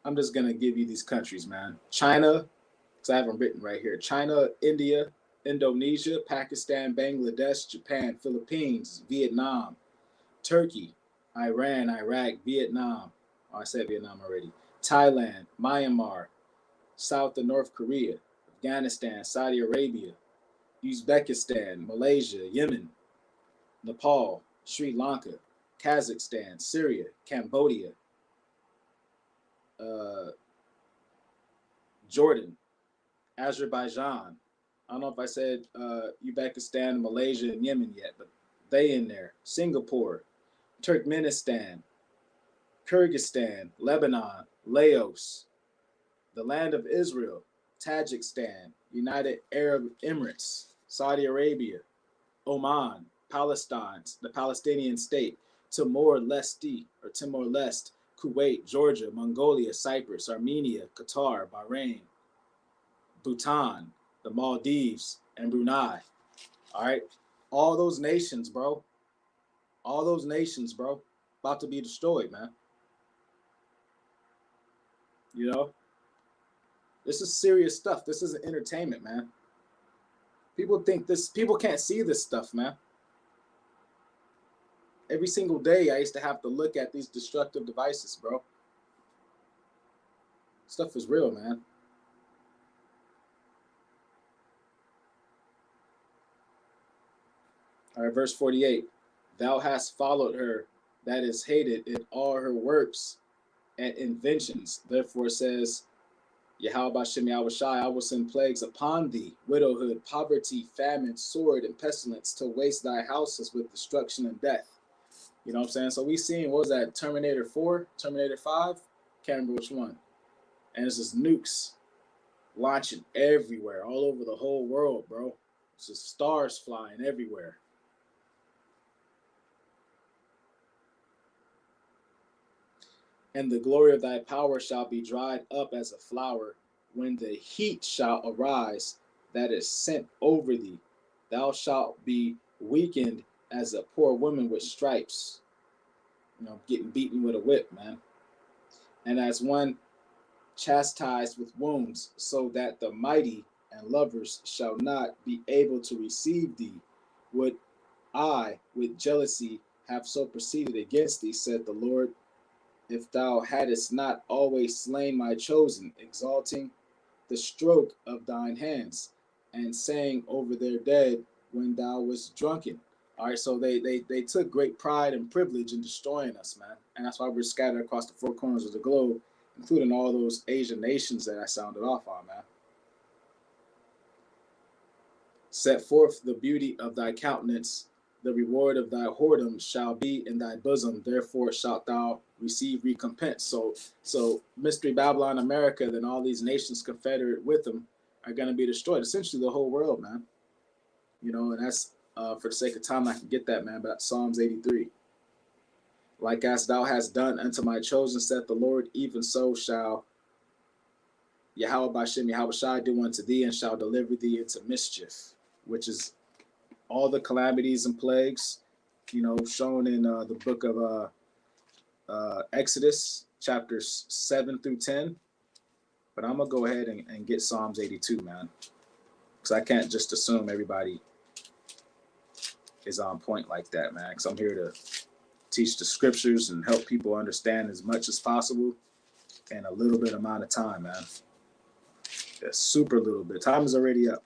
[SPEAKER 1] I'm just gonna give you these countries, man. China, because I have them written right here. China, India, Indonesia, Pakistan, Bangladesh, Japan, Philippines, Vietnam, Turkey, Iran, Iraq, Vietnam. Oh, I said Vietnam already. Thailand, Myanmar, South and North Korea, Afghanistan, Saudi Arabia, Uzbekistan, Malaysia, Yemen, Nepal, Sri Lanka, Kazakhstan, Syria, Cambodia, uh, Jordan, Azerbaijan. I don't know if I said Uzbekistan, Malaysia, and Yemen yet, but they in there. Singapore, Turkmenistan, Kyrgyzstan, Lebanon, Laos, the land of Israel, Tajikistan, United Arab Emirates, Saudi Arabia, Oman, Palestine, the Palestinian state, Timor-Leste, Kuwait, Georgia, Mongolia, Cyprus, Armenia, Qatar, Bahrain, Bhutan, the Maldives, and Brunei. All right. All those nations, bro. All those nations, bro. About to be destroyed, man. You know? This is serious stuff. This isn't entertainment, man. People can't see this stuff, man. Every single day I used to have to look at these destructive devices, bro. Stuff is real, man. All right, verse 48. Thou hast followed her that is hated in all her works and inventions. Therefore says Yahweh Shem Yahushai, I will send plagues upon thee, widowhood, poverty, famine, sword, and pestilence, to waste thy houses with destruction and death. You know what I'm saying? So we seen, what was that, Terminator 4, Terminator 5? Can't remember which one. And it's just nukes launching everywhere, all over the whole world, bro. It's just stars flying everywhere. And the glory of thy power shall be dried up as a flower, when the heat shall arise that is sent over thee. Thou shalt be weakened as a poor woman with stripes. You know, getting beaten with a whip, man. And as one chastised with wounds, so that the mighty and lovers shall not be able to receive thee. Would I, with jealousy, have so proceeded against thee, said the Lord, if thou hadst not always slain my chosen, exalting the stroke of thine hands, and saying over their dead when thou wast drunken. All right, so they took great pride and privilege in destroying us, man. And that's why we're scattered across the four corners of the globe, including all those Asian nations that I sounded off on, man. Set forth the beauty of thy countenance, the reward of thy whoredom shall be in thy bosom, therefore shalt thou receive recompense. So Mystery Babylon, America, then all these nations confederate with them are going to be destroyed. Essentially the whole world, man. You know, and that's, for the sake of time, I can get that, man, but Psalms 83. Like as thou hast done unto my chosen, saith the Lord, even so shall Yahweh Bashem Yahushai do unto thee, and shall deliver thee into mischief, which is all the calamities and plagues, you know, shown in the book of Exodus, chapters 7 through 10. But I'm going to go ahead and get Psalms 82, man, because I can't just assume everybody is on point like that, man, because I'm here to teach the scriptures and help people understand as much as possible in a little bit amount of time, man. A super little bit. Time is already up.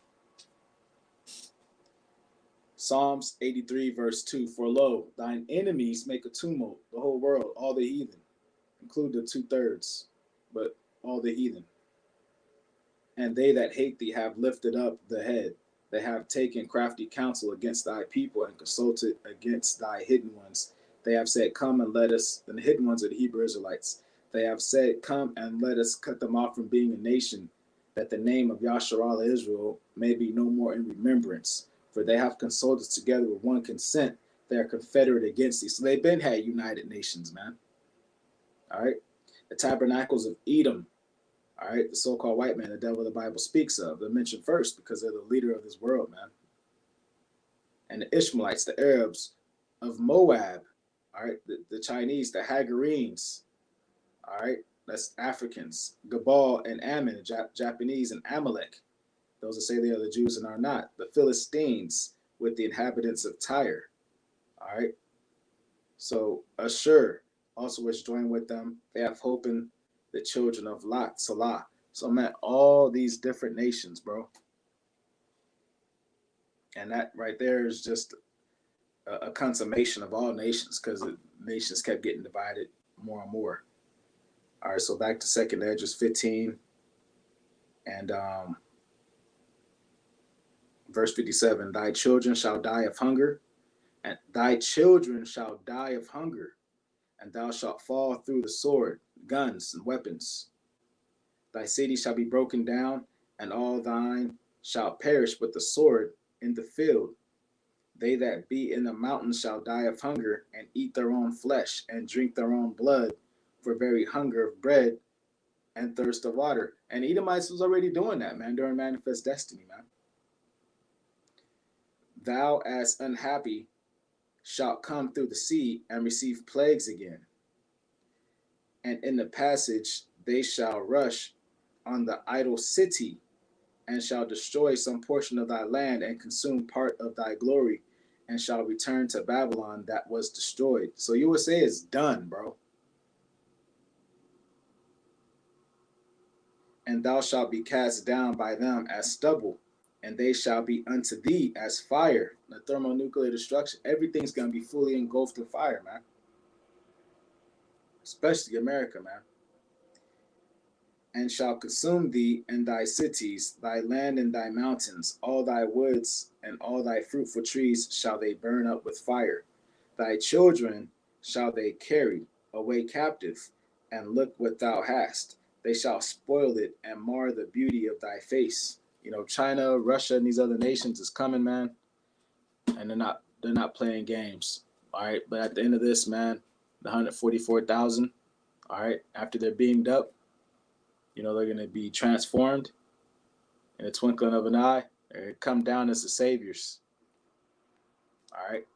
[SPEAKER 1] Psalms 83, verse 2. For lo, thine enemies make a tumult, the whole world, all the heathen, include the 2/3, but all the heathen. And they that hate thee have lifted up the head. They have taken crafty counsel against thy people and consulted against thy hidden ones. They have said, come and let us, and the hidden ones are the Hebrew Israelites. They have said, come and let us cut them off from being a nation, that the name of Yasharallah Israel may be no more in remembrance. For they have consulted together with one consent. They are confederate against thee. So they've been had United Nations, man. All right. The tabernacles of Edom, all right, the so-called white man, the devil the Bible speaks of, they're mentioned first because they're the leader of this world, man. And the Ishmaelites, the Arabs of Moab, all right, the Chinese, the Hagarenes, all right, that's Africans, Gabal and Ammon, Japanese, and Amalek, those that say they are the Jews and are not. The Philistines with the inhabitants of Tyre, all right. So Ashur also was joined with them. They have hope in the children of Lot, Salah. So, man, all these different nations, bro. And that right there is just a consummation of all nations, because nations kept getting divided more and more. All right, so back to Second Esdras 15 and verse 57. Thy children shall die of hunger, and thy children shall die of hunger, and thou shalt fall through the sword, guns, and weapons. Thy city shall be broken down, and all thine shall perish with the sword in the field. They that be in the mountains shall die of hunger, and eat their own flesh, and drink their own blood, for very hunger of bread and thirst of water. And Edomites was already doing that, man, during Manifest Destiny, man. Thou as unhappy shalt come through the sea and receive plagues again. And in the passage they shall rush on the idol city, and shall destroy some portion of thy land, and consume part of thy glory, and shall return to Babylon that was destroyed. So you would say it's done, bro. And thou shalt be cast down by them as stubble, and they shall be unto thee as fire. The thermonuclear destruction, everything's going to be fully engulfed in fire, man. Especially America, man. And shall consume thee and thy cities, thy land and thy mountains, all thy woods and all thy fruitful trees shall they burn up with fire. Thy children shall they carry away captive, and look what thou hast. They shall spoil it and mar the beauty of thy face. You know, China, Russia, and these other nations is coming, man, and they're not playing games. All right, but at the end of this, man, the 144,000, all right, after they're beamed up, you know, they're going to be transformed in a twinkling of an eye. They come down as the saviors. All right.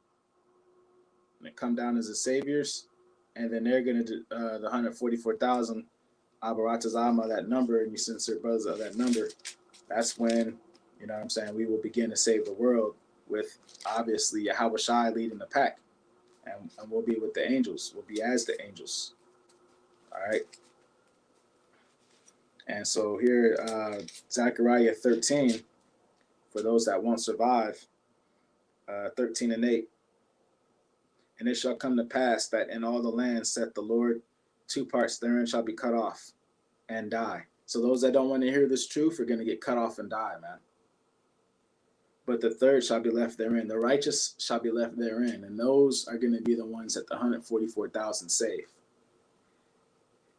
[SPEAKER 1] They come down as the saviors, and then they're going to do the 144,000, Abaratazama, that number, and you sincere brothers of that number. That's when, you know what I'm saying, we will begin to save the world with, obviously, Yahweh Shai leading the pack. And we'll be with the angels. We'll be as the angels. All right. And so here, Zechariah 13, for those that won't survive, 13 and 8. And it shall come to pass that in all the land, saith the Lord, two parts therein shall be cut off and die. So those that don't want to hear this truth are going to get cut off and die, man. But the third shall be left therein. The righteous shall be left therein. And those are going to be the ones that the 144,000 save.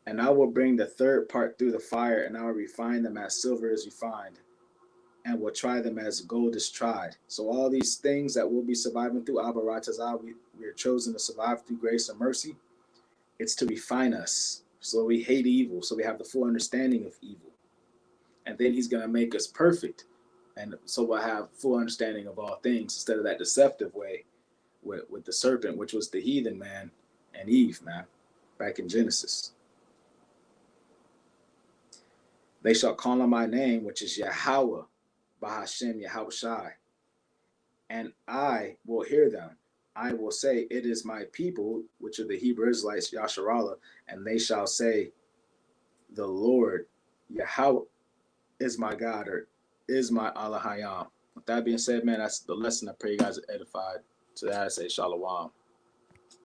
[SPEAKER 1] And I will bring the third part through the fire, and I will refine them as silver is refined, and will try them as gold is tried. So all these things that we'll be surviving through, Abaratazah, we are chosen to survive through grace and mercy. It's to refine us, so we hate evil, so we have the full understanding of evil. And then he's going to make us perfect, and so we'll have full understanding of all things, instead of that deceptive way with the serpent, which was the heathen man and Eve, man, back in Genesis. They shall call on my name, which is Yahweh, Bahashem Yahweh Shai, and I will hear them. I will say, it is my people, which are the Hebrew Israelites, Yasharallah, and they shall say, the Lord, Yahweh, is my God, or is my Allah Hayam. With that being said, man, that's the lesson. I pray you guys are edified. To that I say, Shalom.